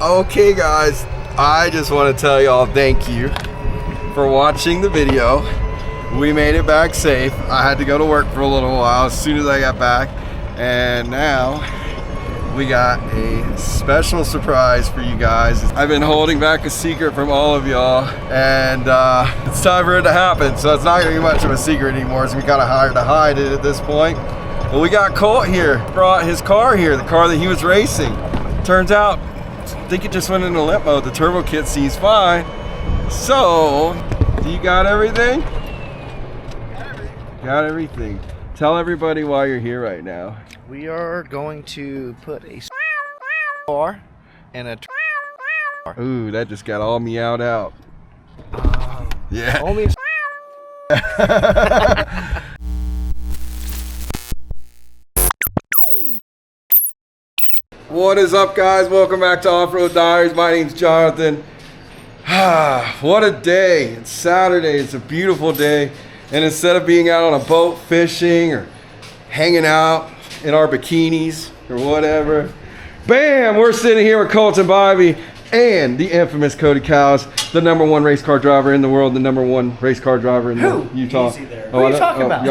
Okay guys, I just want to tell y'all thank you for watching the video. We made it back safe. I had to go to work for a little while as soon as I got back, and now we got a special surprise for you guys. I've been holding back a secret from all of y'all, and it's time for it to happen. So it's not gonna be much of a secret anymore, so we kind of hard to hide it at this point. But we got Colt here, brought his car here, the car that he was racing. Turns out, I think it just went into limp mode. The turbo kit seems fine. So, do you got everything? Got everything. Tell everybody why you're here right now. We are going to put a car and a Ooh, that just got all meowed out. Yeah. Only What is up, guys? Welcome back to Off-Road Diaries. My name's Jonathan. What a day. It's Saturday. It's a beautiful day. And instead of being out on a boat fishing or hanging out in our bikinis or whatever, bam, we're sitting here with Colt and Bobby and the infamous Cody Cowles, the #1 race car driver in the world, the #1 race car driver in Utah. Easy there. What are you talking about?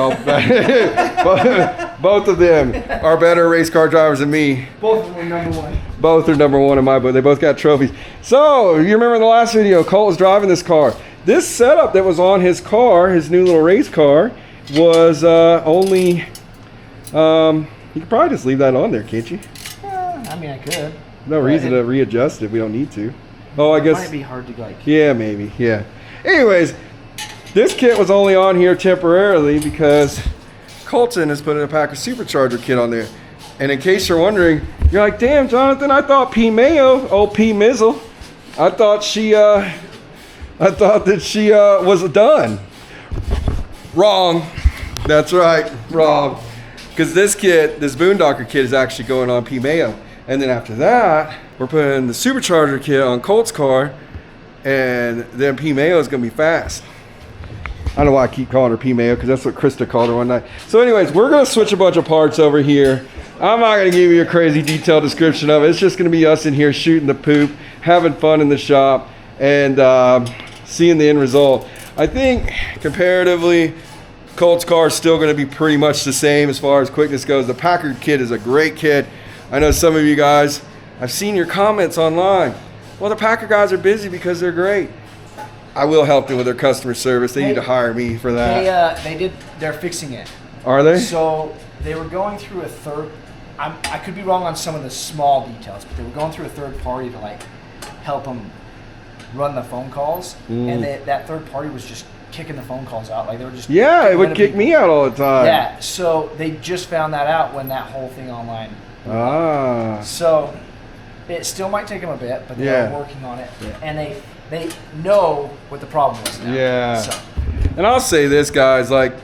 Both of them are better race car drivers than me. Both of them are #1. Both are #1 in my book. They both got trophies. So, you remember in the last video, Colt was driving this car. This setup that was on his car, his new little race car, was only, you could probably just leave that on there, can't you? I mean, I could. No reason to readjust it. We don't need to. Oh, I guess. It might be hard to like. Yeah, maybe. Yeah. Anyways, this kit was only on here temporarily because Colton has put in a Packard Supercharger kit on there. And in case you're wondering, you're like, damn, Jonathan, I thought P Mayo, old P Mizzle, I thought that she was done. Wrong. That's right. Wrong. Because this kit, this Boondocker kit, is actually going on P Mayo. And then after that, we're putting the Supercharger kit on Colt's car, and then P Mayo is going to be fast. I don't know why I keep calling her P Mayo, because that's what Krista called her one night. So anyways, we're going to switch a bunch of parts over here. I'm not going to give you a crazy detailed description of it. It's just going to be us in here shooting the poop, having fun in the shop, and seeing the end result. I think comparatively, Colt's car is still going to be pretty much the same as far as quickness goes. The Packard kit is a great kit. I know some of you guys, I've seen your comments online. Well, the Packard guys are busy because they're great. I will help them with their customer service. They need to hire me for that. They're fixing it. Are they? So they were going through a third. I could be wrong on some of the small details, but they were going through a third party to like help them run the phone calls, and that third party was just kicking the phone calls out. Like they were just it would kick me out all the time. Yeah. So they just found that out when that whole thing online. So it still might take them a bit, but they're working on it, and they know what the problem was now. Yeah. So. And I'll say this, guys, like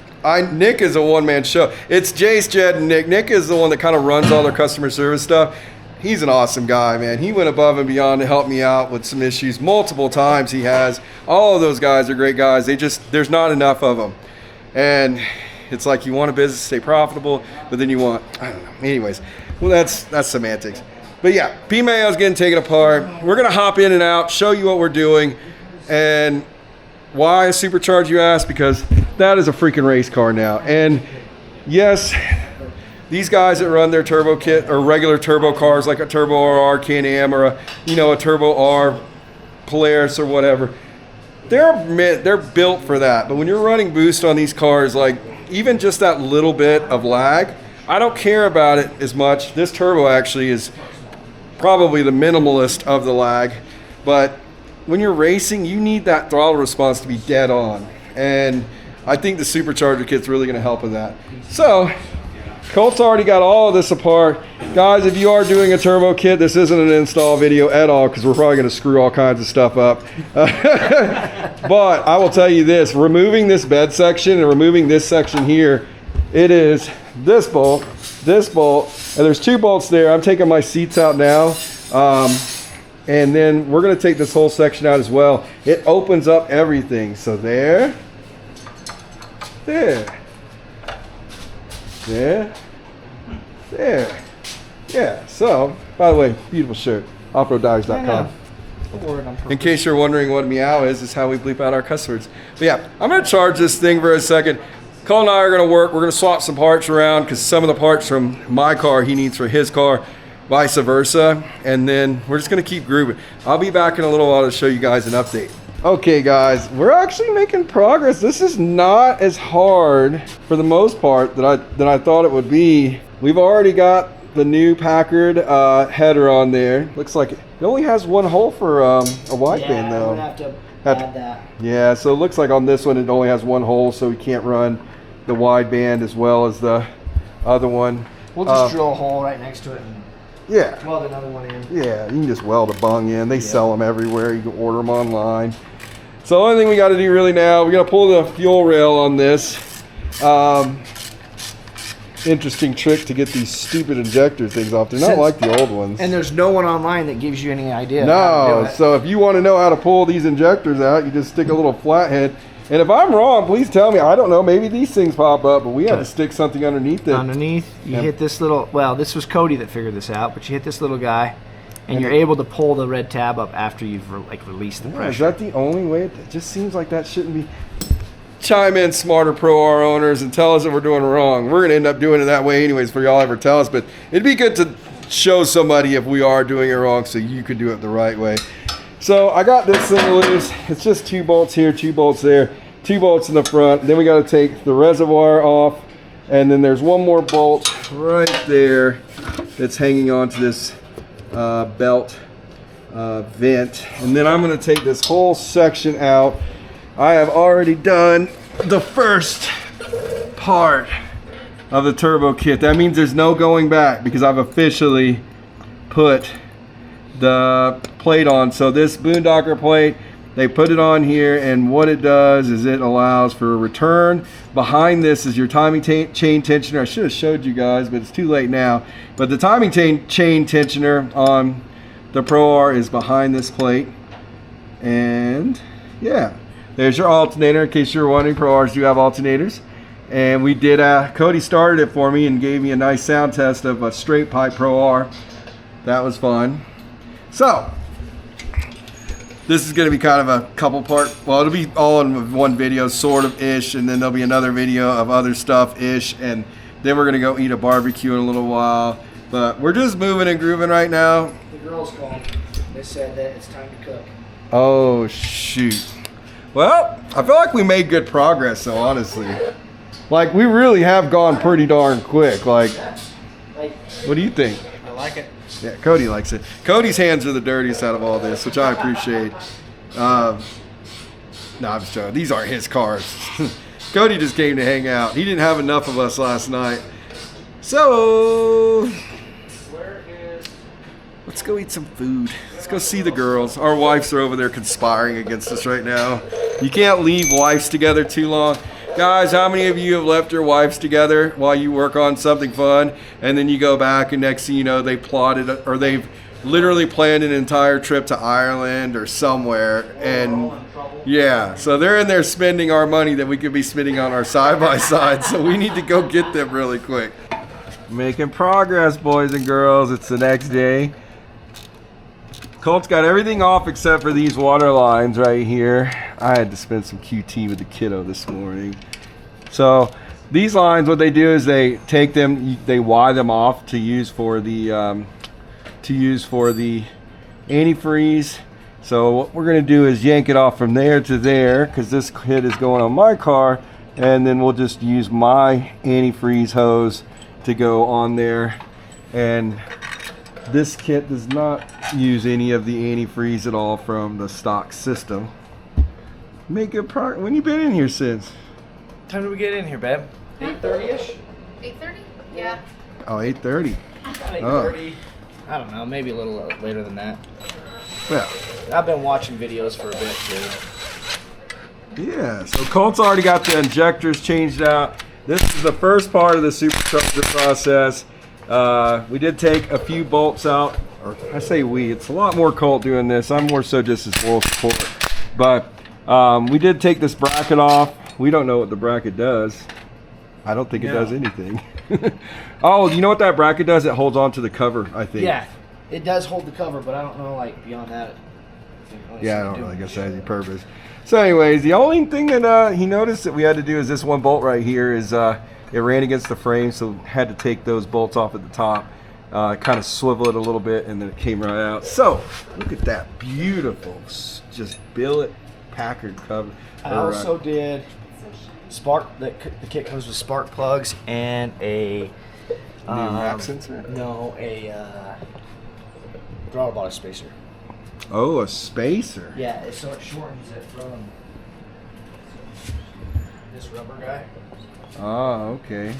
Nick is a one-man show. It's Jace, Jed, and Nick. Nick is the one that kind of runs all their customer service stuff. He's an awesome guy, man. He went above and beyond to help me out with some issues multiple times. He has. All of those guys are great guys. There's not enough of them, and it's like you want a business to stay profitable, but then you want, I don't know. Anyways. Well, that's semantics. But yeah, P Mayo's getting taken apart. We're going to hop in and out, show you what we're doing. And why a Supercharge, you ask? Because that is a freaking race car now. And yes, these guys that run their turbo kit or regular turbo cars like a Turbo RR Can-Am or a Turbo R Polaris or whatever, they're built for that. But when you're running boost on these cars, like even just that little bit of lag, I don't care about it as much. This turbo actually is probably the minimalist of the lag, but when you're racing, you need that throttle response to be dead on. And I think the Supercharger kit's really gonna help with that. So, Colt's already got all of this apart. Guys, if you are doing a turbo kit, this isn't an install video at all because we're probably gonna screw all kinds of stuff up. But I will tell you this, removing this bed section and removing this section here, it is this bolt, and there's 2 bolts there. I'm taking my seats out now. And then we're gonna take this whole section out as well. It opens up everything. So there. Yeah, so, by the way, beautiful shirt. offroaddives.com. In case you're wondering what meow is how we bleep out our cuss words. But yeah, I'm gonna charge this thing for a second. Cole and I are gonna work. We're gonna swap some parts around because some of the parts from my car he needs for his car, vice versa. And then we're just gonna keep grooving. I'll be back in a little while to show you guys an update. Okay guys, we're actually making progress. This is not as hard for the most part than I thought it would be. We've already got the new Packard header on there. Looks like it only has one hole for a wideband though. I'm gonna have to add that. Yeah, so it looks like on this one it only has one hole, so we can't run the wideband as well as the other one. We'll just drill a hole right next to it and weld another one in. Yeah, you can just weld a bung in. They sell them everywhere. You can order them online. So the only thing we got to do really now, we're gonna pull the fuel rail on this. Interesting trick to get these stupid injector things off. They're not like the old ones. And there's no one online that gives you any idea. No, so if you want to know how to pull these injectors out, you just stick a little flathead. And if I'm wrong, please tell me. I don't know. Maybe these things pop up, but we have to stick something underneath it. Underneath, you hit this little. Well, this was Cody that figured this out, but you hit this little guy, and you're able to pull the red tab up after you've released the pressure. Is that the only way? It just seems like that shouldn't be. Chime in, smarter Pro R owners, and tell us if we're doing it wrong. We're gonna end up doing it that way anyways for y'all ever tell us, but it'd be good to show somebody if we are doing it wrong so you can do it the right way. So I got this thing loose. It's just 2 bolts here, 2 bolts there, 2 bolts in the front. Then we got to take the reservoir off, and then there's one more bolt right there that's hanging onto this belt vent. And then I'm going to take this whole section out. I have already done the first part of the turbo kit. That means there's no going back because I've officially put the plate on. So this Boondocker plate, they put it on here, and what it does is it allows for a return. Behind this is your timing chain tensioner. I should have showed you guys, but it's too late now. But the timing chain tensioner on the Pro R is behind this plate. And yeah, there's your alternator. In case you're wondering, Pro Rs do have alternators. And we did, Cody started it for me and gave me a nice sound test of a straight pipe Pro R. That was fun. So, this is going to be kind of a couple part, well, it'll be all in one video, sort of ish, and then there'll be another video of other stuff ish, and then we're going to go eat a barbecue in a little while. But we're just moving and grooving right now. The girls called. They said that it's time to cook. Oh, shoot. Well, I feel like we made good progress, though, honestly. Like, we really have gone pretty darn quick. Like, what do you think? I like it. Yeah, Cody likes it. Cody's hands are the dirtiest out of all this, which I appreciate. No, I'm just joking. These aren't his cars. Cody just came to hang out. He didn't have enough of us last night. So, let's go eat some food. Let's go see the girls. Our wives are over there conspiring against us right now. You can't leave wives together too long. Guys, how many of you have left your wives together while you work on something fun, and then you go back and next thing you know they plotted, or they've literally planned an entire trip to Ireland or somewhere, and yeah, so they're in there spending our money that we could be spending on our side-by-side, so we need to go get them really quick. Making progress, boys and girls. It's the next day. Colt's got everything off except for these water lines right here. I had to spend some QT with the kiddo this morning. So these lines, what they do is they take them, they wire them off to use for the antifreeze. So what we're gonna do is yank it off from there to there, because this kit is going on my car, and then we'll just use my antifreeze hose to go on there. And this kit does not use any of the antifreeze at all from the stock system. Make good progress. When you been in here since? What time did we get in here, babe? 8:30ish? 8:30? Yeah. Oh, 8:30. 8:30. I don't know, maybe a little later than that. Yeah. I've been watching videos for a bit too. Yeah, so Colt's already got the injectors changed out. This is the first part of the supercharger process. We did take a few bolts out, or I say we, it's a lot more Colt doing this. I'm more so just his full support. But we did take this bracket off. We don't know what the bracket does. I don't think it does anything. Oh, you know what that bracket does? It holds on to the cover, I think. Yeah. It does hold the cover, but I don't know, like, beyond that. Yeah, I don't really guess that has any purpose. So anyways, the only thing that he noticed that we had to do is this one bolt right here is it ran against the frame, so had to take those bolts off at the top, kind of swivel it a little bit, and then it came right out. So look at that beautiful, just billet Packard cover. I also did spark. The kit comes with spark plugs and a new map sensor. No, a throttle body spacer. Oh, a spacer. Yeah, so it shortens it from this rubber guy. Oh, okay.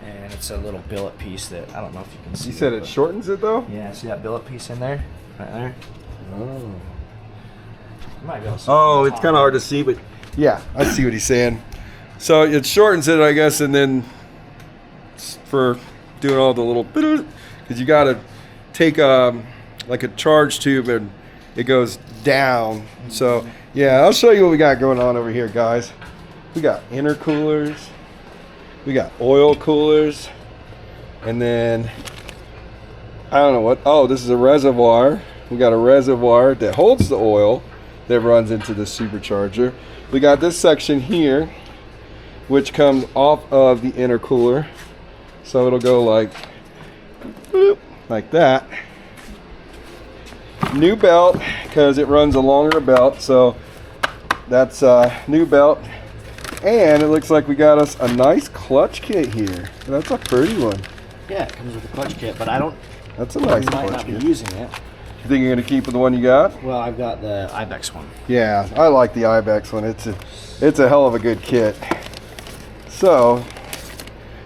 And it's a little billet piece that I don't know if you can see. You said it shortens it though? Yeah, see that billet piece in there? Right there? Oh. You might be able to see Oh, it's kind of hard to see, but yeah, I see what he's saying. So it shortens it, I guess, and then for doing all the little, because you got to take like a charge tube and it goes down. So yeah, I'll show you what we got going on over here, guys. We got intercoolers, we got oil coolers, and then I don't know what. Oh, this is a reservoir. We got a reservoir that holds the oil that runs into the supercharger. We got this section here, which comes off of the intercooler, so it'll go like boop, like that. New belt, because it runs a longer belt, so that's a new belt. And it looks like we got us a nice clutch kit here. That's a pretty one. Yeah, it comes with a clutch kit, but I don't. That's a nice might clutch not kit. be using it. You think you're gonna keep with the one you got? Well, I've got the Ibex one. Yeah, I like the Ibex one. It's a hell of a good kit. So,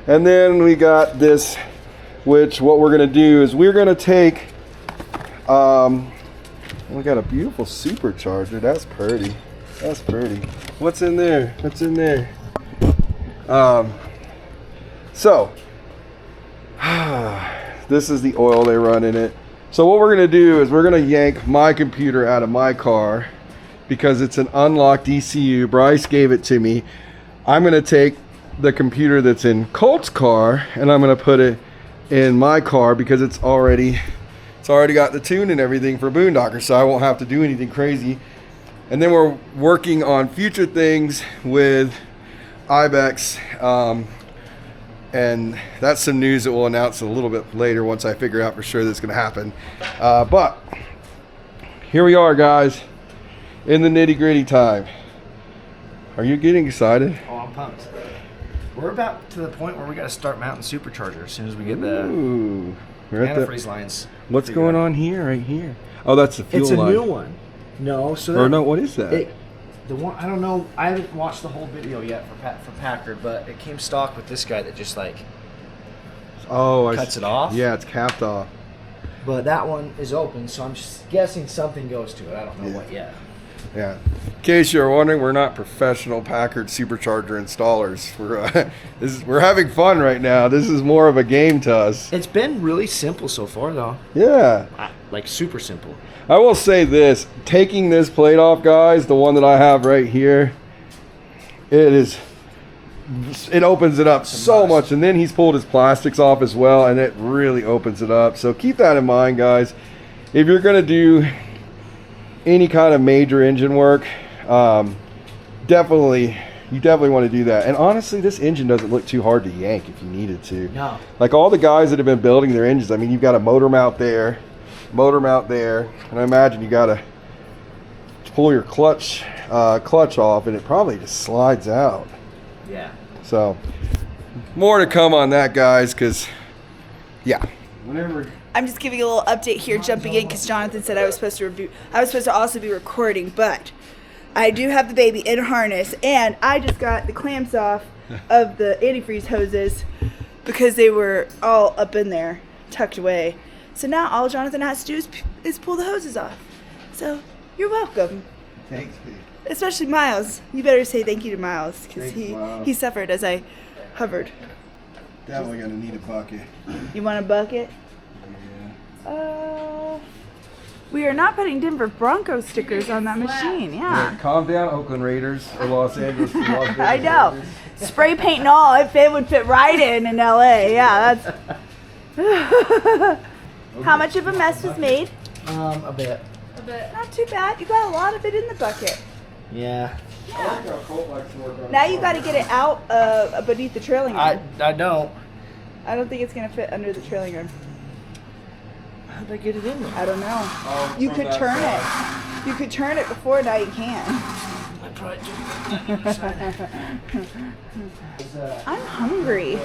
and then we got this, which what we're gonna do is we're gonna take. We got a beautiful supercharger. That's pretty. That's pretty. What's in there? What's in there? So this is the oil they run in it. So what we're gonna do is we're gonna yank my computer out of my car because it's an unlocked ECU. Bryce gave it to me. I'm gonna take the computer that's in Colt's car and I'm gonna put it in my car because it's already got the tune and everything for Boondocker, so I won't have to do anything crazy. And then we're working on future things with Ibex, and that's some news that we'll announce a little bit later once I figure out for sure that's going to happen. But here we are, guys, in the nitty-gritty time. Are you getting excited? Oh, I'm pumped. We're about to the point where we got to start mounting supercharger as soon as we get the Ooh, we're at antifreeze lines. What's going on here, right here? Oh, that's the fuel It's a line. new one. No, so Or no, what is that? The one I don't know. I haven't watched the whole video yet for Packard, but it came stock with this guy that just like cuts it off. Yeah, it's capped off. But that one is open, so I'm just guessing something goes to it. I don't know what yet. Yeah. In case you're wondering, we're not professional Packard supercharger installers. We're having fun right now. This is more of a game to us. It's been really simple so far, though. Yeah. Like super simple. I will say this: taking this plate off, guys, the one that I have right here, it opens it up so much. And then he's pulled his plastics off as well, and it really opens it up. So keep that in mind, guys. If you're gonna do any kind of major engine work, you definitely want to do that. And honestly, this engine doesn't look too hard to yank if you needed to. No. Like all the guys that have been building their engines, I mean, you've got a motor mount there, and I imagine you got to pull your clutch off, and it probably just slides out. Yeah. So more to come on that, guys, because yeah, whenever. I'm just giving a little update here, jumping in because Jonathan said I was supposed to also be recording, but I do have the baby in harness, and I just got the clamps off of the antifreeze hoses because they were all up in there, tucked away. So now all Jonathan has to do is pull the hoses off. So you're welcome. Thanks, Pete. Especially Miles. You better say thank you to Miles because Thanks, Miles. he suffered as I hovered. Definitely gonna need a bucket. You want a bucket? Yeah. We are not putting Denver Broncos stickers on that machine. Yeah. Calm down, Oakland Raiders or Los Angeles. Las Vegas I know. Raiders. Spray paint and all, it would fit right in LA. Yeah, that's. How much of a mess was made? A bit. A bit. Not too bad. You got a lot of it in the bucket. Yeah. I like how Colt likes to work on Now you got to get it out beneath the trailing arm. I don't. I don't think it's gonna fit under the trailing arm. How'd I get it in there? I don't know. Oh, You from could that turn side. it. You could turn it before, now you can. I probably do. I'm hungry.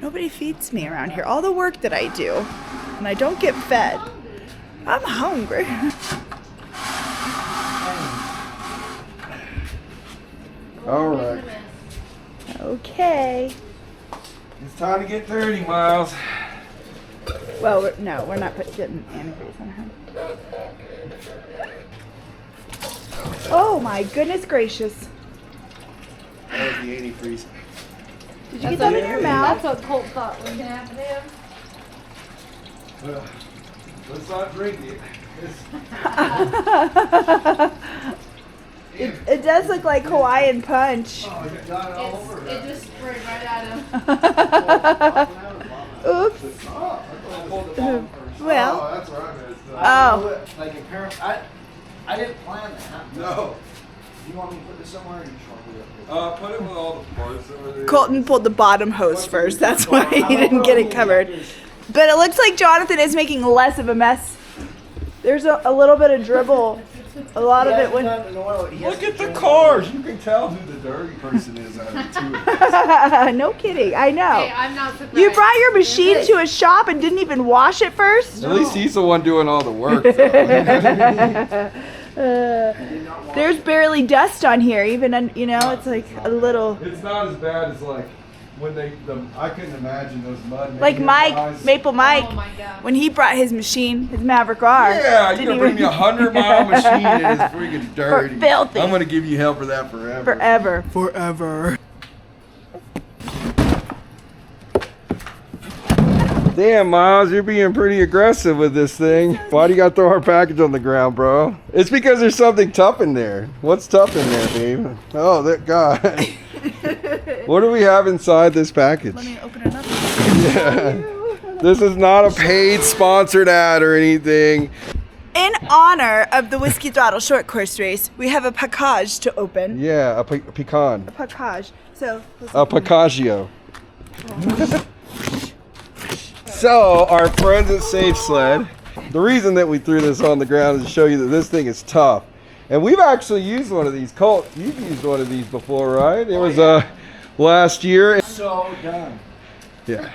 Nobody feeds me around here. All the work that I do, and I don't get fed. I'm hungry. All right. Okay. It's time to get 30 miles. Well, we're not getting antifreeze on her. Oh my goodness gracious. That was the antifreeze. Did you get that in your mouth? That's what Colt thought was gonna happen to him. Let's not drink it. It does look like Hawaiian Punch. Oh, you got it all over. It just sprayed right at him. Oops. Well. Oh, that's right, man. Oh. Like apparently, I didn't plan that. No. You want me to put this somewhere, or you just want to put it up here? Put it with all the parts over there. Colton pulled the bottom hose first. That's why he didn't get it covered. But it looks like Jonathan is making less of a mess. There's a little bit of dribble. A lot of it went. Look at the cars. You can tell who the dirty person is out of the two of us. No kidding. I know. Hey, I'm not surprised. You brought your machine to a shop and didn't even wash it first? At least he's the one doing all the work. There's barely dust on here. Even, it's like a little. It's not as bad as like when I couldn't imagine those mud. Like guys. Maple Mike, Oh my God. when he brought his machine, his Maverick R. Yeah, you're gonna bring me a 100-mile machine and it's freaking dirty. filthy. I'm gonna give you hell for that forever. Forever. Damn, Miles, you're being pretty aggressive with this thing. Why do you gotta throw our package on the ground, bro? It's because there's something tough in there. What's tough in there, babe? Oh, that God. What do we have inside this package? Let me open it up. Yeah. This is not a paid sponsored ad or anything. In honor of the Whiskey Throttle Short Course Race, we have a package to open. Yeah, a pecan. A package. So, A Picaggio. So, our friends at Safe Sled, the reason that we threw this on the ground is to show you that this thing is tough. And we've actually used one of these. Colt, you've used one of these before, right? It was last year. So done. Yeah.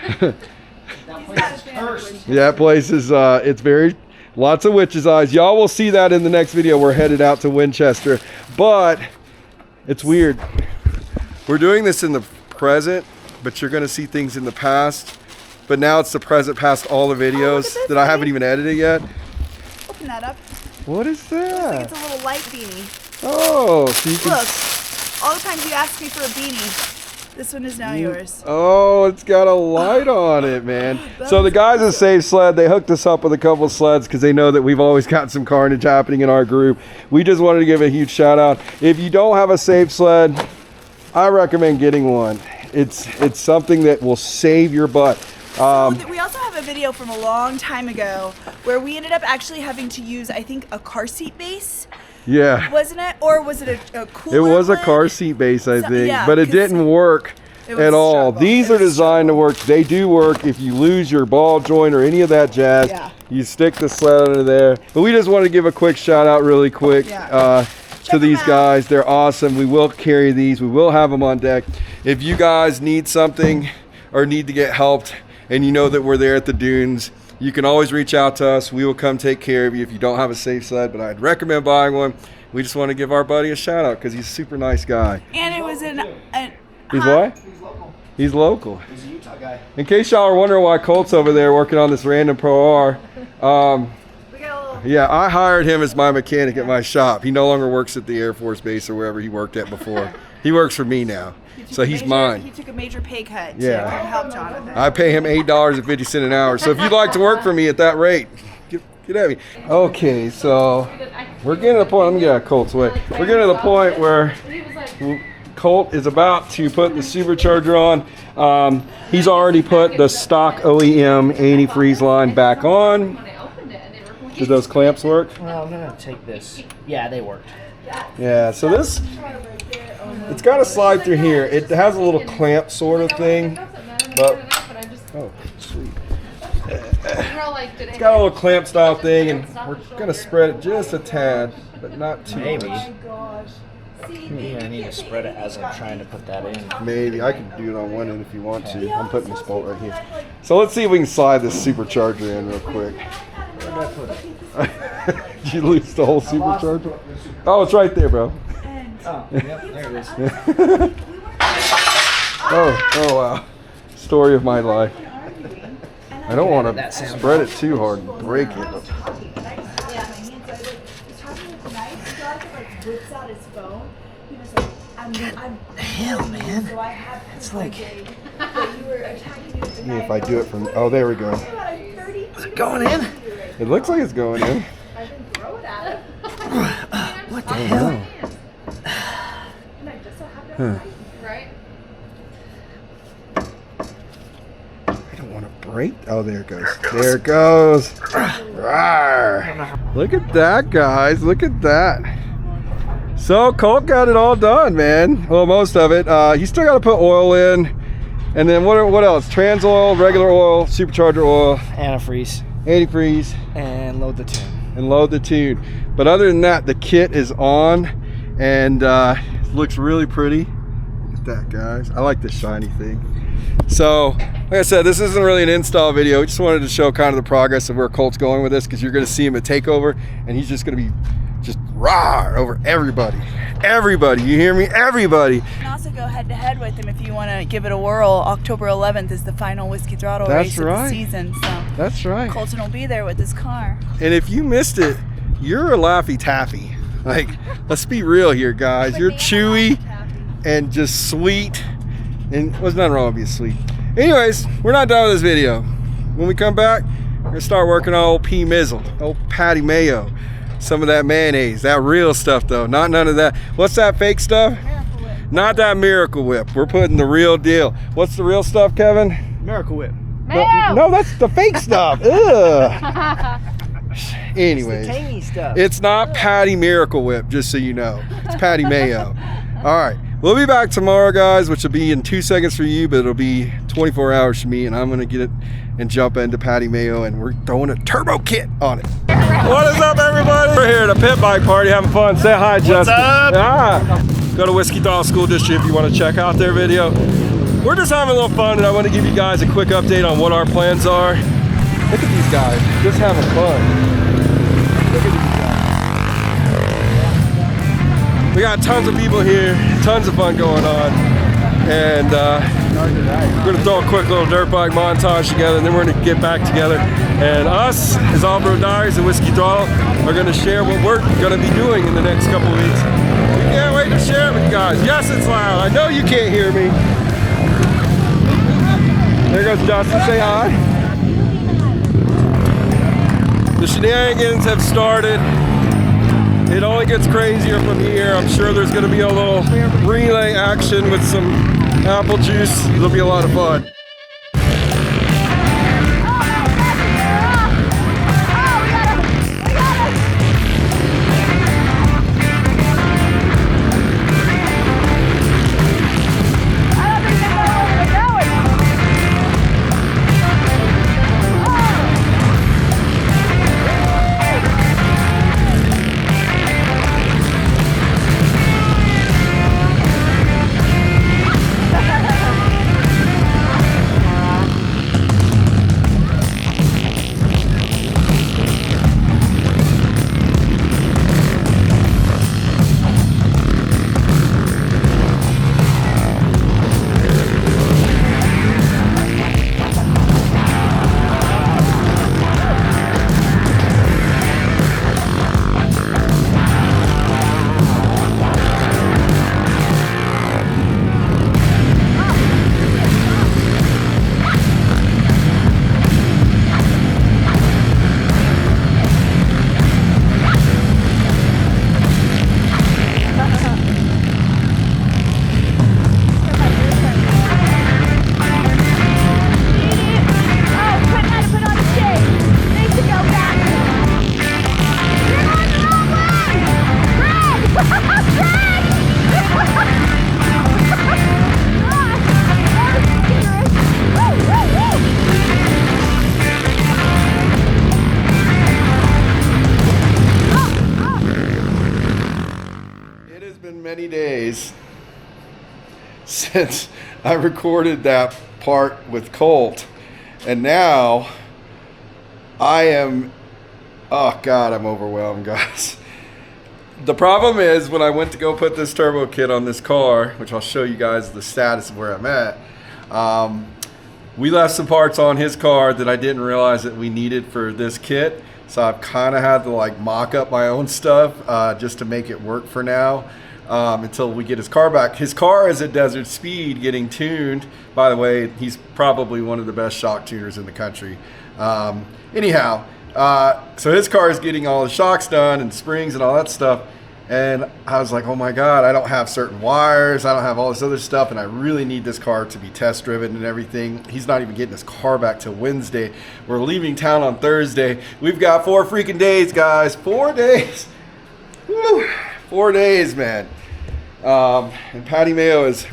That place is cursed. Yeah, that place is, it's very, lots of witches' eyes. Y'all will see that in the next video. We're headed out to Winchester. But, it's weird. We're doing this in the present, but you're going to see things in the past. But now it's the present past all the videos that I haven't even edited yet. open that up. What is that? It's a little light beanie. Oh, so you can... Look, all the times you asked me for a beanie, this one is now yours. Oh, it's got a light on it, man. So the guys at Safe Sled, they hooked us up with a couple of sleds because they know that we've always got some carnage happening in our group. We just wanted to give a huge shout out. If you don't have a Safe Sled, I recommend getting one. It's something that will save your butt. We also have a video from a long time ago where we ended up actually having to use, I think, a car seat base. Yeah. Wasn't it? Or was it a cooler It was a lid? car seat base, I think, yeah, but it 'cause didn't work it was at all. struggle. These It are was designed to work. They do work if you lose your ball joint or any of that jazz. Yeah. You stick the sled under there. But we just want to give a quick shout out really quick to Check these them out. guys. They're awesome. We will carry these. We will have them on deck. If you guys need something or need to get helped and you know that we're there at the dunes, you can always reach out to us. We will come take care of you if you don't have a Safe Sled, but I'd recommend buying one. We just want to give our buddy a shout out because he's a super nice guy. And it was He's huh? what? He's local. He's local. He's a Utah guy. In case y'all are wondering why Colt's over there working on this random Pro R, We got a little. yeah, I hired him as my mechanic at my shop. He no longer works at the Air Force Base or wherever he worked at before. He works for me now, so he's He mine. took a major pay cut Yeah. to help Jonathan. I pay him $8.50 an hour. So if you'd like to work for me at that rate, get at me. Okay, so we're getting to the point. Let me get out of Colt's way. We're getting to the point where He was like, Colt is about to put the supercharger on. He's already put the stock OEM antifreeze line back on. Did those clamps work? Well, I'm gonna take this. Yeah, they worked. Yeah, so this, it's got to slide through here. It has a little clamp sort of thing, but, oh, sweet. It's got a little clamp style thing, and we're gonna spread it just a tad, but not too Maybe. much. Maybe I need to spread it as I'm trying to put that in. Maybe I can do it on one end if you want to. I'm putting this bolt right here. So let's see if we can slide this supercharger in real quick. Where did I put it? Did you lose the whole supercharger? Oh, it's right there, bro. Oh, yep, there it is. Oh wow. Story of my life. I don't want to spread it too hard and break it. But Hell, man. It's like, see if I do it from, oh, there we go. is it going in? It looks like it's going in. What the hell? Huh. Right? I don't want to break. Oh, there it goes. There it goes. Rawr. Look at that, guys. Look at that. So Colt got it all done, man. Well, most of it. He still got to put oil in, and then what else? Trans oil, regular oil, supercharger oil, Antifreeze. antifreeze, And load the tune. and load the tune. But other than that, the kit is on, and it looks really pretty. Look at that, guys. I like this shiny thing. So, like I said, this isn't really an install video. We just wanted to show kind of the progress of where Colt's going with this, because you're going to see him at Takeover, and he's just going to be just raw over everybody. Everybody, you hear me? Everybody. You can also go head to head with him if you want to give it a whirl. October 11th is the final Whiskey Throttle race of the season. So That's right. Colton will be there with his car. And if you missed it, you're a Laffy Taffy. Like, let's be real here, guys. You're chewy and just sweet. And there's nothing wrong with being sweet. Anyways, we're not done with this video. When we come back, we're gonna start working on old P Mizzle, old Patty Mayo, some of that mayonnaise, that real stuff though, not none of that. What's that fake stuff? Miracle Whip. Not that Miracle Whip. We're putting the real deal. What's the real stuff, Kevin? Miracle Whip. No, that's the fake stuff. Ugh. Anyways, It's the tangy stuff. it's not Patty Miracle Whip, just so you know. It's Patty Mayo. All right, we'll be back tomorrow, guys, which will be in 2 seconds for you, but it'll be 24 hours for me, and I'm gonna get it and jump into Patty Mayo, and we're throwing a turbo kit on it. What is up, everybody? We're here at a pit bike party, having fun. Say hi, Justin. up? Ah. Go to Whiskey Throttle School District if you want to check out their video. We're just having a little fun, and I want to give you guys a quick update on what our plans are. Look at these guys, just having fun. Look at these guys. We got tons of people here, tons of fun going on, and we're gonna throw a quick little dirt bike montage together, and then we're gonna get back together. And us, as Offroad Diaries and Whiskey Throttle, are gonna share what we're gonna be doing in the next couple weeks. We can't wait to share it with you guys. Yes, it's loud. I know you can't hear me. There goes Justin. Say hi. The shenanigans have started. It only gets crazier from here. I'm sure there's going to be a little relay action with some apple juice. It'll be a lot of fun. many days since I recorded that part with Colt, and now I am, oh God, I'm overwhelmed, guys. The problem is when I went to go put this turbo kit on this car, which I'll show you guys the status of where I'm at, we left some parts on his car that I didn't realize that we needed for this kit. So I've kind of had to like mock up my own stuff just to make it work for now until we get his car back. His car is at Desert Speed getting tuned. By the way, he's probably one of the best shock tuners in the country. Anyhow, so his car is getting all the shocks done and springs and all that stuff. And I was like, oh my God, I don't have certain wires. I don't have all this other stuff. And I really need this car to be test driven and everything. He's not even getting his car back till Wednesday. We're leaving town on Thursday. We've got 4 freaking days, guys. 4 days. Woo. 4 days, man. And Patty Mayo is,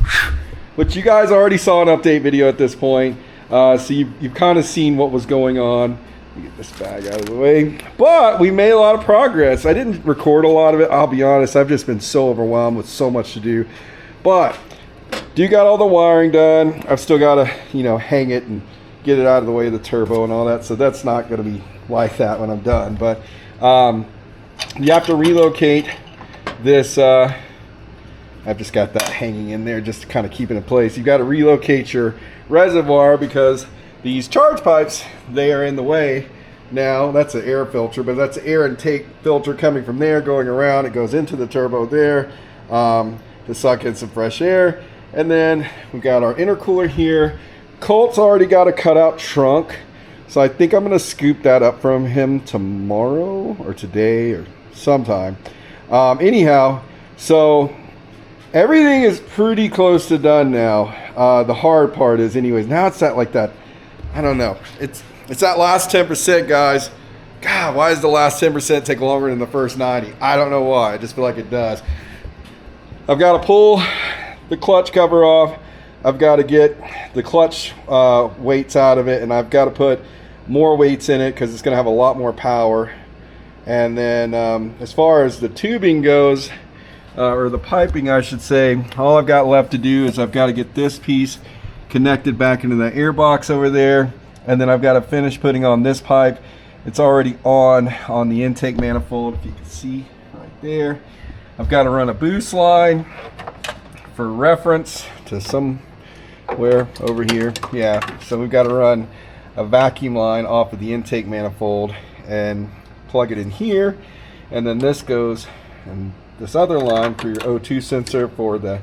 which you guys already saw an update video at this point. So you've kind of seen what was going on. Get this bag out of the way, but we made a lot of progress. I didn't record a lot of it, I'll be honest. I've just been so overwhelmed with so much to do, but do got all the wiring done. I've still got to, you know, hang it and get it out of the way of the turbo and all that, so that's not going to be like that when I'm done. But you have to relocate this. I've just got that hanging in there just to kind of keep it in place. You've got to relocate your reservoir because these charge pipes, they are in the way now. That's an air filter, but that's an air intake filter coming from there, going around. It goes into the turbo there to suck in some fresh air. And then we've got our intercooler here. Colt's already got a cutout trunk, so I think I'm going to scoop that up from him tomorrow or today or sometime. Anyhow, so everything is pretty close to done now. The hard part is anyways, now it's that like that, I don't know. It's that last 10%, guys. God, why does the last 10% take longer than the first 90? I don't know why. I just feel like it does. I've got to pull the clutch cover off. I've got to get the clutch weights out of it, and I've got to put more weights in it because it's going to have a lot more power. And then as far as the tubing goes, or the piping, I should say, all I've got left to do is I've got to get this piece connected back into the air box over there, and then I've got to finish putting on this pipe. It's already on the intake manifold, if you can see right there. I've got to run a boost line for reference to somewhere over here. Yeah, so we've got to run a vacuum line off of the intake manifold and plug it in here, and then this goes and this other line for your O2 sensor for the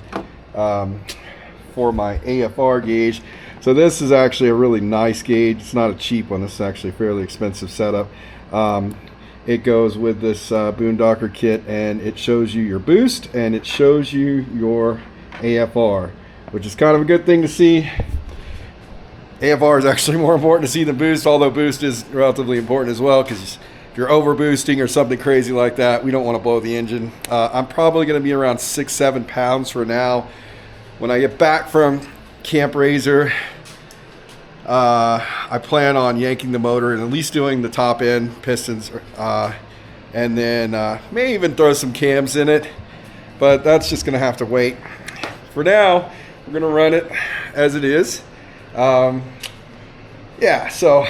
for my AFR gauge. So this is actually a really nice gauge. It's not a cheap one. This is actually a fairly expensive setup. It goes with this Boondocker kit, and it shows you your boost and it shows you your AFR, which is kind of a good thing to see. AFR is actually more important to see than boost, although boost is relatively important as well, because if you're over boosting or something crazy like that, we don't want to blow the engine. I'm probably going to be around 6-7 pounds for now. When I get back from Camp Razor, I plan on yanking the motor and at least doing the top end pistons, and then may even throw some cams in it, but that's just going to have to wait. For now, we're going to run it as it is. Yeah, so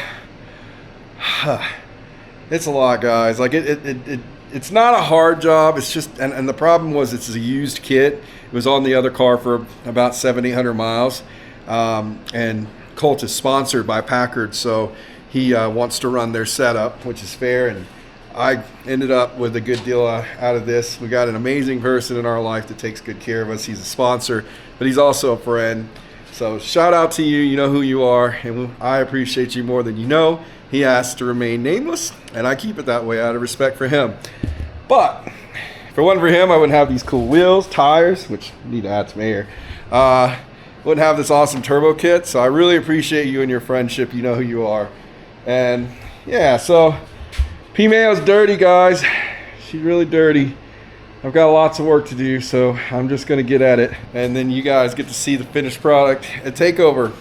it's a lot, guys. Like it's not a hard job. It's just, and the problem was it's a used kit. It was on the other car for about 700-800 miles, and Colt is sponsored by Packard, so he wants to run their setup, which is fair. And I ended up with a good deal out of this. We got an amazing person in our life that takes good care of us. He's a sponsor, but he's also a friend. So shout out to you. You know who you are, and I appreciate you more than you know. He asked to remain nameless, and I keep it that way out of respect for him. But if it wasn't for him, I wouldn't have these cool wheels, tires, which need to add some air. Wouldn't have this awesome turbo kit. So I really appreciate you and your friendship. You know who you are. And yeah, so P Mayo's dirty, guys. She's really dirty. I've got lots of work to do, so I'm just gonna get at it. And then you guys get to see the finished product at Takeover.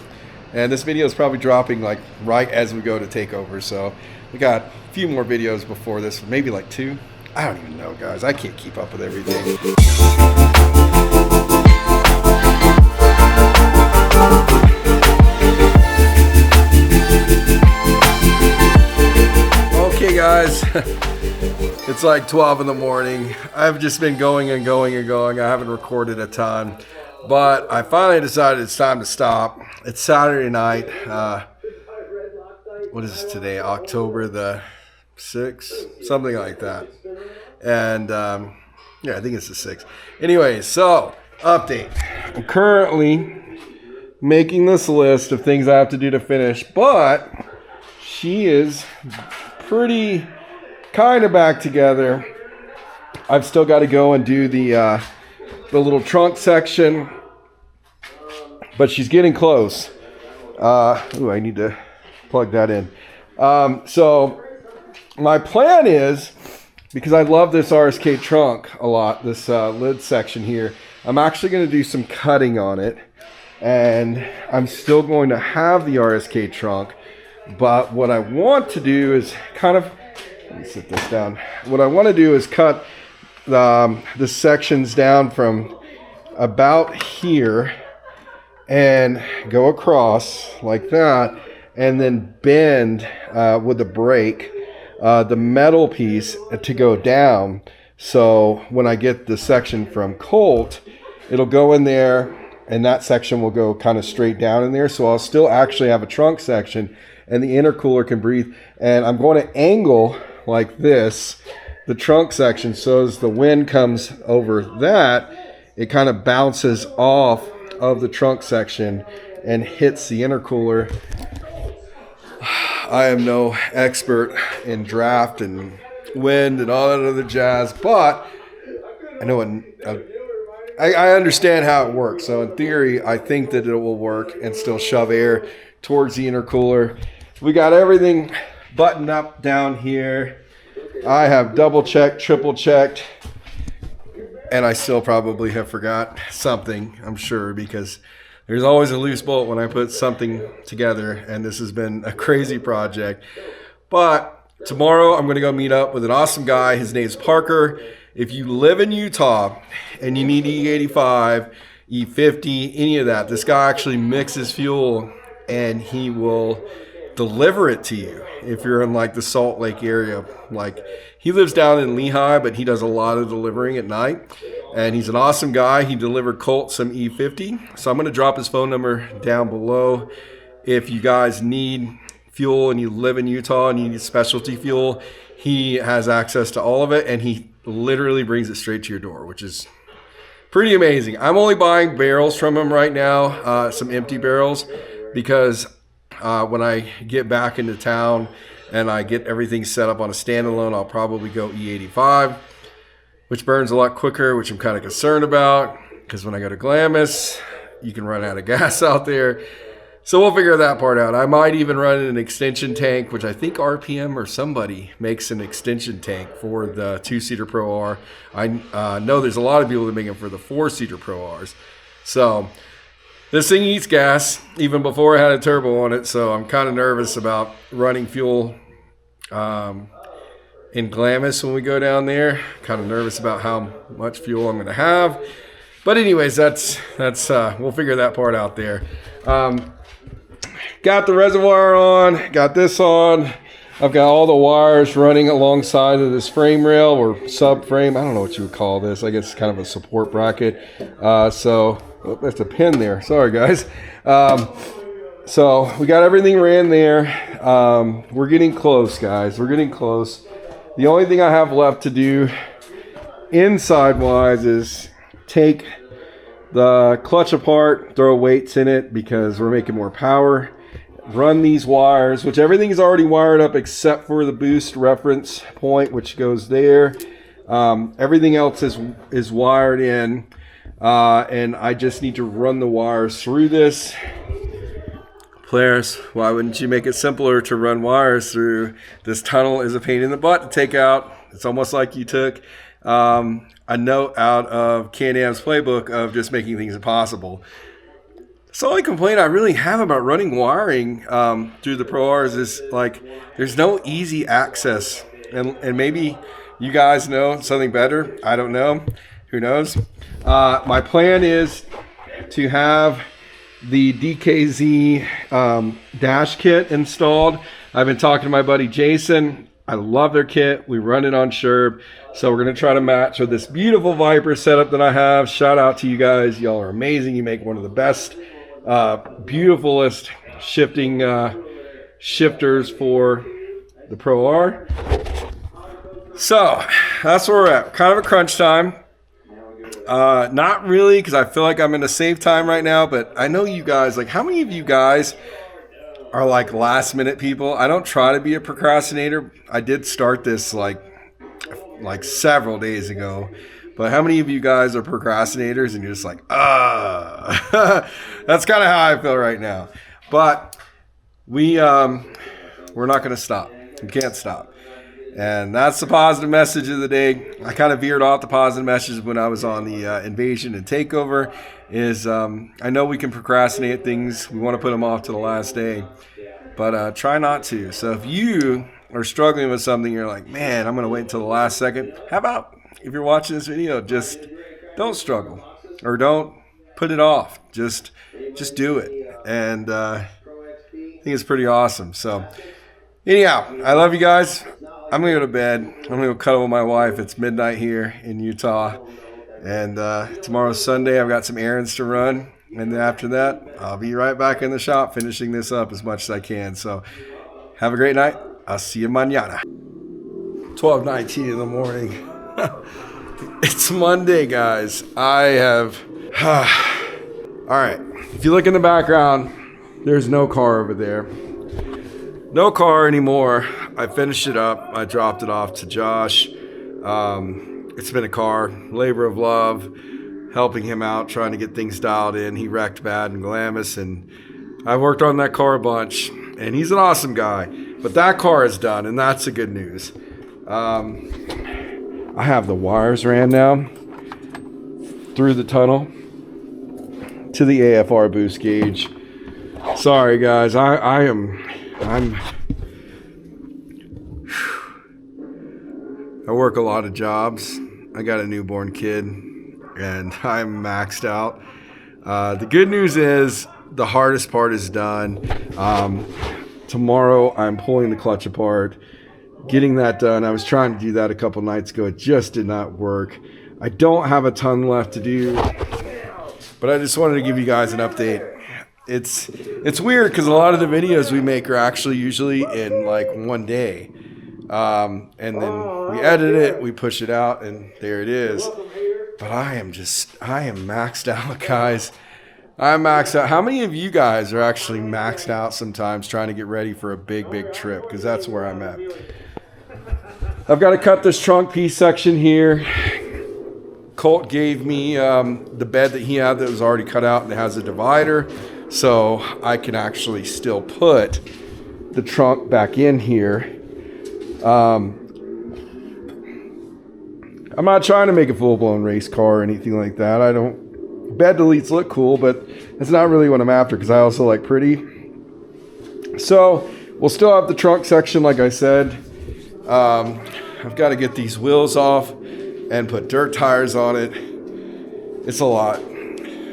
And this video is probably dropping like right as we go to Takeover. So we got a few more videos before this, maybe like 2. I don't even know, guys. I can't keep up with everything. It's like 12 in the morning. I've just been going and going and going. I haven't recorded a ton, but I finally decided it's time to stop. It's Saturday night. What is today? October the 6th, something like that. And yeah, I think it's the 6th. Anyway, so update. I'm currently making this list of things I have to do to finish, but she is pretty kind of back together. I've still got to go and do the little trunk section, but she's getting close. Ooh, I need to plug that in. So my plan is, because I love this RSK trunk a lot, this lid section here, I'm actually going to do some cutting on it, and I'm still going to have the RSK trunk, but what I want to do is kind of, let me sit this down. What I want to do is cut the sections down from about here and go across like that, and then bend with the brake the metal piece to go down. So when I get the section from Colt, it'll go in there, and that section will go kind of straight down in there. So I'll still actually have a trunk section, and the intercooler can breathe. And I'm going to angle like this the trunk section, so as the wind comes over that, it kind of bounces off of the trunk section and hits the intercooler. I am no expert in draft and wind and all that other jazz, but I know I understand how it works. So in theory, I think that it will work and still shove air towards the intercooler. We got everything buttoned up down here. I have double checked, triple checked, and I still probably have forgot something, I'm sure, because there's always a loose bolt when I put something together, and this has been a crazy project. But tomorrow I'm going to go meet up with an awesome guy. His name's Parker. If you live in Utah and you need E85, E50, any of that, this guy actually mixes fuel, and he will deliver it to you if you're in like the Salt Lake area. Like, he lives down in Lehigh, but he does a lot of delivering at night, and he's an awesome guy. He delivered Colt some E50, so I'm going to drop his phone number down below. If you guys need fuel and you live in Utah and you need specialty fuel, he has access to all of it, and he literally brings it straight to your door, which is pretty amazing. I'm only buying barrels from him right now, some empty barrels, because when I get back into town and I get everything set up on a standalone, I'll probably go E85, which burns a lot quicker, which I'm kind of concerned about, because when I go to Glamis, you can run out of gas out there. So we'll figure that part out. I might even run an extension tank, which I think RPM or somebody makes an extension tank for the 2-seater Pro R. I know there's a lot of people that make them for the 4-seater Pro Rs. So this thing eats gas even before I had a turbo on it, so I'm kind of nervous about running fuel in Glamis when we go down there. Kind of nervous about how much fuel I'm going to have. But anyways, that's we'll figure that part out there. Got the reservoir on, got this on. I've got all the wires running alongside of this frame rail or subframe. I don't know what you would call this. I guess it's kind of a support bracket. So that's a pin there. Sorry, guys. So we got everything ran there. We're getting close, guys. We're getting close. The only thing I have left to do inside-wise is take the clutch apart, throw weights in it because we're making more power. Run these wires, which everything is already wired up except for the boost reference point, which goes there. Everything else is wired in, and I just need to run the wires through this. Players, why wouldn't you make it simpler to run wires through? This tunnel is a pain in the butt to take out. It's almost like you took a note out of Can-Am's playbook of just making things impossible. So the only complaint I really have about running wiring through the Pro Rs is like there's no easy access, and maybe you guys know something better. I don't know. Who knows? My plan is to have the DKZ dash kit installed. I've been talking to my buddy Jason. I love their kit. We run it on Sherb. So we're going to try to match with this beautiful Viper setup that I have. Shout out to you guys. Y'all are amazing. You make one of the best, beautifulest shifting shifters for the Pro R. So that's where we're at. Kind of a crunch time. Not really, because I feel like I'm in a safe time right now, but I know you guys, like, how many of you guys are like last minute people? I don't try to be a procrastinator. I did start this like several days ago, but how many of you guys are procrastinators and you're just like, that's kind of how I feel right now. But we're not going to stop. We can't stop. And that's the positive message of the day. I kind of veered off the positive message when I was on the invasion and takeover is I know we can procrastinate things. We want to put them off to the last day, but try not to. So if you are struggling with something, you're like, man, I'm going to wait until the last second. How about if you're watching this video, just don't struggle or don't put it off. Just do it. And I think it's pretty awesome. So anyhow, I love you guys. I'm going to go to bed. I'm going to go cuddle with my wife. It's midnight here in Utah. And tomorrow's Sunday. I've got some errands to run. And then after that, I'll be right back in the shop finishing this up as much as I can. So have a great night. I'll see you mañana. 12:19 in the morning. It's Monday, guys. I have... All right. If you look in the background, there's no car over there. No car anymore. I finished it up. I dropped it off to Josh. It's been a car, labor of love, helping him out, trying to get things dialed in. He wrecked bad in Glamis, and I've worked on that car a bunch, and he's an awesome guy. But that car is done, and that's the good news. I have the wires ran now through the tunnel to the AFR boost gauge. Sorry, guys. I work a lot of jobs. I got a newborn kid and I'm maxed out. The good news is the hardest part is done. Tomorrow I'm pulling the clutch apart, getting that done. I was trying to do that a couple nights ago. It just did not work. I don't have a ton left to do, but I just wanted to give you guys an update. It's weird because a lot of the videos we make are actually usually in like one day. And then we edit it, we push it out, and there it is. But I am maxed out, guys. I'm maxed out. How many of you guys are actually maxed out sometimes trying to get ready for a big trip? Because that's where I'm at. I've got to cut this trunk piece section here. Colt gave me the bed that he had that was already cut out and it has a divider. So I can actually still put the trunk back in here. I'm not trying to make a full-blown race car or anything like that. Bed deletes look cool, but that's not really what I'm after because I also like pretty. So we'll still have the trunk section like I said. I've got to get these wheels off and put dirt tires on it. It's a lot.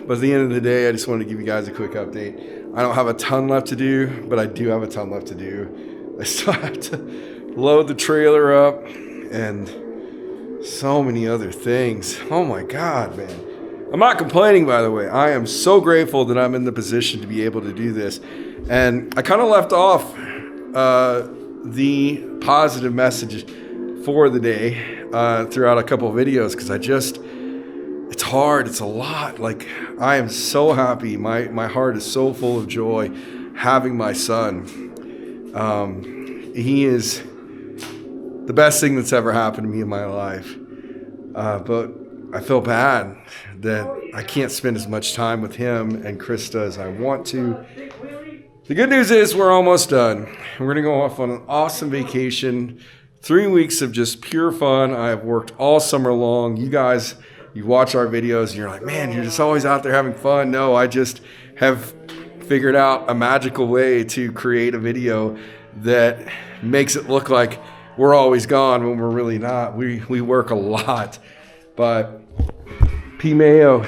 But at the end of the day, I just wanted to give you guys a quick update. I don't have a ton left to do, but I do have a ton left to do. I still have to load the trailer up and so many other things. Oh my God, man. I'm not complaining, by the way. I am so grateful that I'm in the position to be able to do this. And I kind of left off the positive message for the day throughout a couple of videos because it's hard. It's a lot. Like, I am so happy. My heart is so full of joy having my son. He is the best thing that's ever happened to me in my life. But I feel bad that I can't spend as much time with him and Krista as I want to. The good news is we're almost done. We're going to go off on an awesome vacation. 3 weeks of just pure fun. I have worked all summer long. You guys, you watch our videos and you're like, man, you're just always out there having fun. No, I just have figured out a magical way to create a video that makes it look like we're always gone when we're really not. We work a lot. But P Mayo,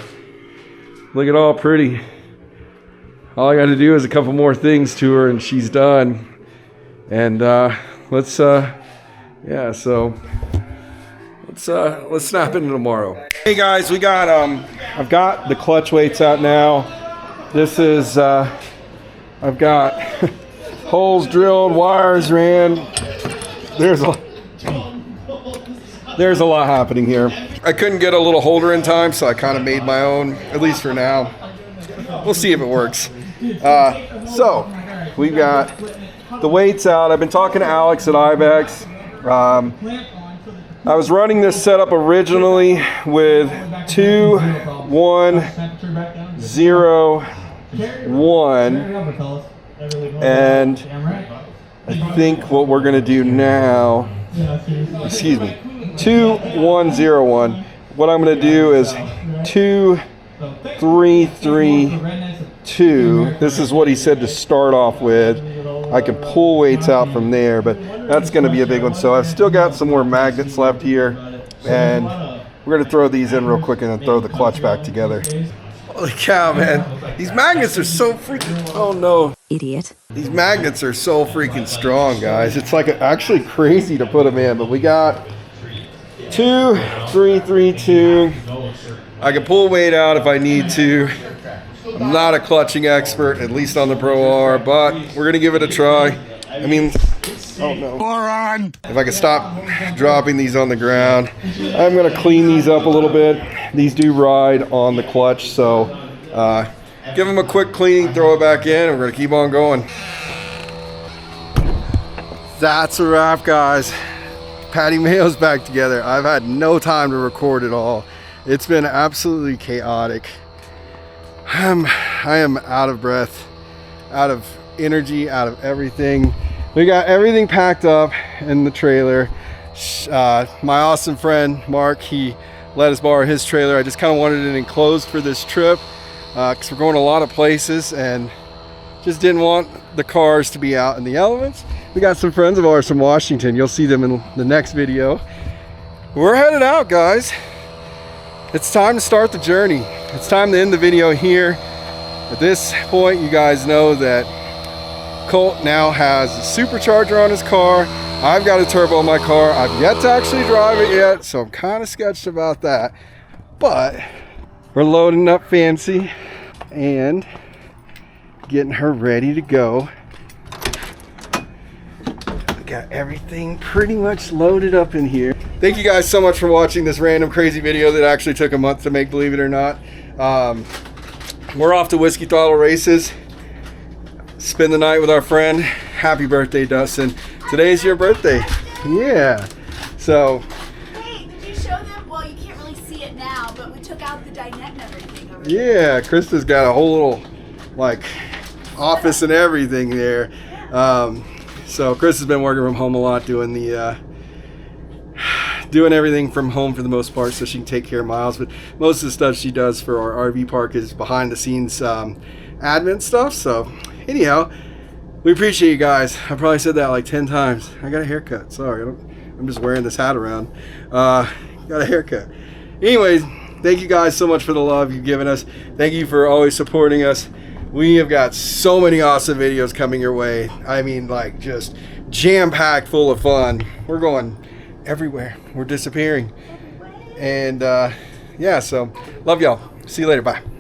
look at all pretty. All I got to do is a couple more things to her and she's done. And let's yeah, so let's snap into tomorrow. Hey guys, we got I've got the clutch weights out now. This is I've got holes drilled, wires ran. There's a lot happening here. I couldn't get a little holder in time, so I kind of made my own, at least for now. We'll see if it works. So we've got the weights out. I've been talking to Alex at Ibex. I was running this setup originally with 2, 1, 0, 1, and I think what we're gonna do now, excuse me, 2, 1, 0, 1. What I'm gonna do is 2, 3, 3, 2. This is what he said to start off with. I can pull weights out from there, but that's going to be a big one. So I've still got some more magnets left here, and we're going to throw these in real quick and then throw the clutch back together. Holy cow, man. These magnets are so freaking, oh no. Idiot. These magnets are so freaking strong, guys. It's like actually crazy to put them in, but we got 2, 3, 3, 2. I can pull weight out if I need to. I'm not a clutching expert, at least on the Pro R, but we're going to give it a try. I mean, oh no. If I can stop dropping these on the ground, I'm going to clean these up a little bit. These do ride on the clutch, so give them a quick cleaning, throw it back in, and we're going to keep on going. That's a wrap, guys. Patty Mayo's back together. I've had no time to record it all. It's been absolutely chaotic. I am out of breath, out of energy, out of everything. We got everything packed up in the trailer. My awesome friend Mark, he let us borrow his trailer. I just kind of wanted it enclosed for this trip because we're going a lot of places and just didn't want the cars to be out in the elements. We got some friends of ours from Washington. You'll see them in the next video. We're headed out, guys. It's time to start the journey. It's time to end the video here. At this point, you guys know that Colt now has a supercharger on his car. I've got a turbo on my car. I've yet to actually drive it yet, so I'm kind of sketched about that. But we're loading up Fancy and getting her ready to go. Got everything pretty much loaded up in here. Thank you guys so much for watching this random crazy video that actually took a month to make, believe it or not. We're off to Whiskey Throttle Races. Spend the night with our friend. Happy birthday, Dustin. Today's your birthday. Yeah. So. Hey, did you show them? Well, you can't really see it now, but we took out the dinette and everything over there. Yeah, Krista's got a whole little, like, office and everything there. So Chris has been working from home a lot, doing everything from home for the most part, so she can take care of Miles. But most of the stuff she does for our RV park is behind the scenes admin stuff. So anyhow, we appreciate you guys. I probably said that like 10 times. I got a haircut. Sorry, I'm just wearing this hat around. Got a haircut. Anyways, thank you guys so much for the love you've given us. Thank you for always supporting us. We have got so many awesome videos coming your way. I mean, like, just jam-packed full of fun. We're going everywhere. We're disappearing. And yeah, so love y'all. See you later. Bye.